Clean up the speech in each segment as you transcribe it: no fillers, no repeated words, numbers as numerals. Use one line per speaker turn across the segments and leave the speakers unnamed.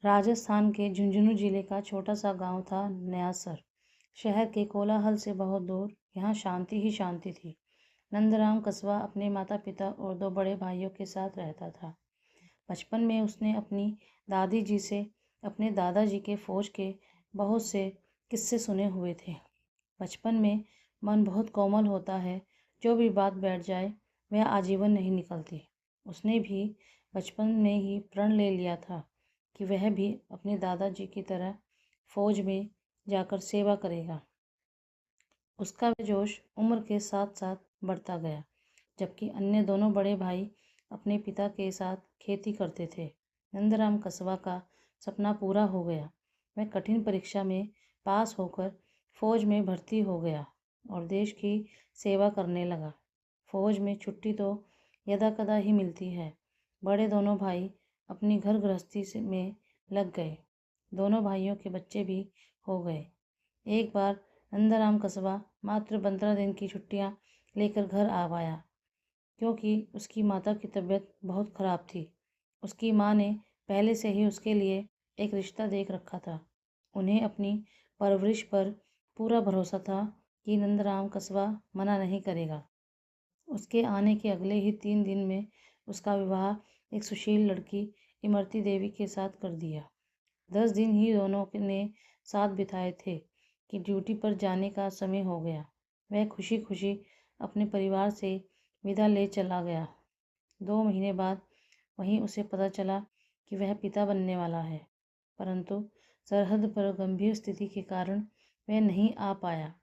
राजस्थान के झुंझुनू जिले का छोटा सा गांव था न्यासर। शहर के कोलाहल से बहुत दूर यहाँ शांति ही शांति थी। नंदराम कस्बा अपने माता पिता और दो बड़े भाइयों के साथ रहता था। बचपन में उसने अपनी दादी जी से अपने दादाजी के फौज के बहुत से किस्से सुने हुए थे। बचपन में मन बहुत कोमल होता है, जो भी बात बैठ जाए वह आजीवन नहीं निकलती। उसने भी बचपन में ही प्रण ले लिया था कि वह भी अपने दादाजी की तरह फौज में जाकर सेवा करेगा। उसका वह जोश उम्र के साथ साथ बढ़ता गया, जबकि अन्य दोनों बड़े भाई अपने पिता के साथ खेती करते थे। नंदराम कस्बा का सपना पूरा हो गया। वह कठिन परीक्षा में पास होकर फौज में भर्ती हो गया और देश की सेवा करने लगा। फौज में छुट्टी तो यदाकदा ही मिलती है। बड़े दोनों भाई अपनी घर गृहस्थी में लग गए। दोनों भाइयों के बच्चे भी हो गए। एक बार नंदराम कस्बा मात्र 15 दिन की छुट्टियां लेकर घर आ आया, क्योंकि उसकी माता की तबीयत बहुत खराब थी। उसकी माँ ने पहले से ही उसके लिए एक रिश्ता देख रखा था। उन्हें अपनी परवरिश पर पूरा भरोसा था कि नंदराम कस्बा मना नहीं करेगा। उसके आने के अगले ही 3 दिन में उसका विवाह एक सुशील लड़की इमरती देवी के साथ कर दिया। 10 दिन ही दोनों ने साथ बिताए थे कि ड्यूटी पर जाने का समय हो गया। वह खुशी खुशी अपने परिवार से विदा ले चला गया। 2 महीने बाद वहीं उसे पता चला कि वह पिता बनने वाला है, परंतु सरहद पर गंभीर स्थिति के कारण वह नहीं आ पाया।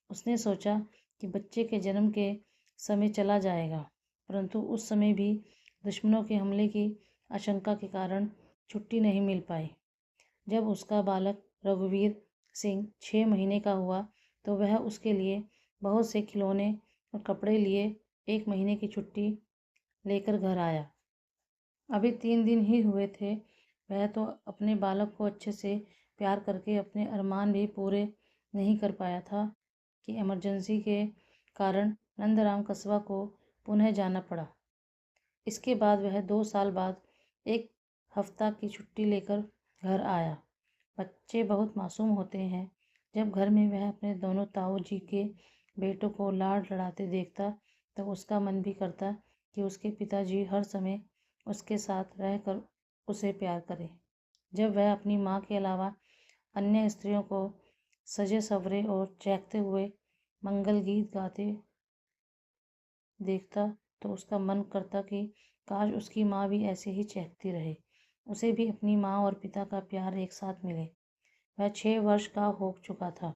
उसने सोचा कि बच्चे के जन्म के समय चला जाएगा, परंतु उस समय भी दुश्मनों के हमले की आशंका के कारण छुट्टी नहीं मिल पाई। जब उसका बालक रघुवीर सिंह 6 महीने का हुआ तो वह उसके लिए बहुत से खिलौने और कपड़े लिए 1 महीने की छुट्टी लेकर घर आया। अभी 3 दिन ही हुए थे। वह तो अपने बालक को अच्छे से प्यार करके अपने अरमान भी पूरे नहीं कर पाया था कि इमरजेंसी के कारण नंदराम कस्बा को पुनः जाना पड़ा। इसके बाद वह 2 साल बाद एक हफ्ता की छुट्टी लेकर घर आया। बच्चे बहुत मासूम होते हैं। जब घर में वह अपने दोनों ताऊ जी के बेटों को लाड लड़ाते देखता तो उसका मन भी करता कि उसके पिताजी हर समय उसके साथ रहकर उसे प्यार करें। जब वह अपनी माँ के अलावा अन्य स्त्रियों को सजे सवरे और चहकते हुए मंगल गीत गाते देखता तो उसका मन करता कि काश उसकी माँ भी ऐसे ही चहकती रहे, उसे भी अपनी माँ और पिता का प्यार एक साथ मिले। वह 6 वर्ष का हो चुका था।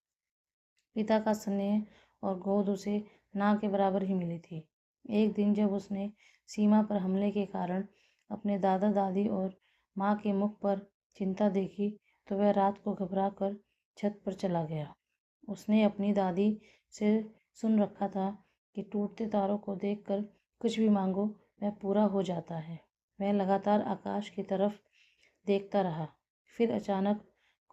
पिता का स्नेह और गोद उसे ना के बराबर ही मिली थी। एक दिन जब उसने सीमा पर हमले के कारण अपने दादा दादी और माँ के मुख पर चिंता देखी तो वह रात को घबरा कर छत पर चला गया। उसने अपनी दादी से सुन रखा था कि टूटते तारों को देखकर कुछ भी मांगो वह पूरा हो जाता है। वह लगातार आकाश की तरफ देखता रहा, फिर अचानक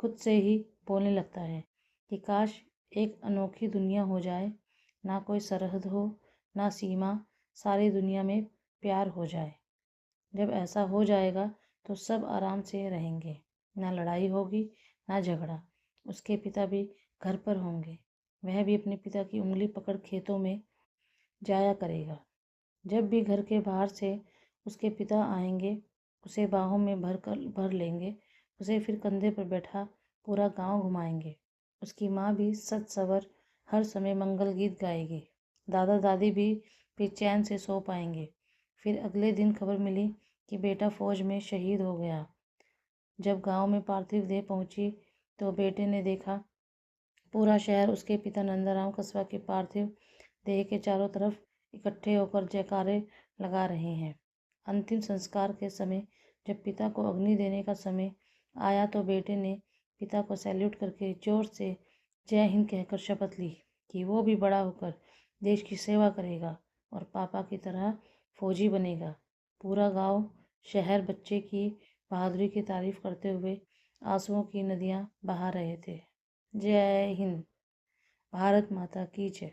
खुद से ही बोलने लगता है कि काश एक अनोखी दुनिया हो जाए, ना कोई सरहद हो, ना सीमा, सारी दुनिया में प्यार हो जाए। जब ऐसा हो जाएगा तो सब आराम से रहेंगे, ना लड़ाई होगी ना झगड़ा। उसके पिता भी घर पर होंगे। वह भी अपने पिता की उंगली पकड़ खेतों में जाया करेगा। जब भी घर के बाहर से उसके पिता आएंगे, उसे बाहों में भर लेंगे। उसे फिर कंधे पर बैठा पूरा गांव घुमाएंगे। उसकी माँ भी सच सवर हर समय मंगल गीत गाएगी। दादा दादी भी फिर चैन से सो पाएंगे। फिर अगले दिन खबर मिली कि बेटा फौज में शहीद हो गया। जब गांव में पार्थिव देह पहुंची तो बेटे ने देखा पूरा शहर उसके पिता नंदराम कस्बा के पार्थिव देह के चारों तरफ इकट्ठे होकर जयकारे लगा रहे हैं। अंतिम संस्कार के समय जब पिता को अग्नि देने का समय आया तो बेटे ने पिता को सैल्यूट करके जोर से जय हिंद कहकर शपथ ली कि वो भी बड़ा होकर देश की सेवा करेगा और पापा की तरह फौजी बनेगा। पूरा गांव, शहर बच्चे की बहादुरी की तारीफ करते हुए आंसुओं की नदियां बहा रहे थे। जय हिंद। भारत माता की जय।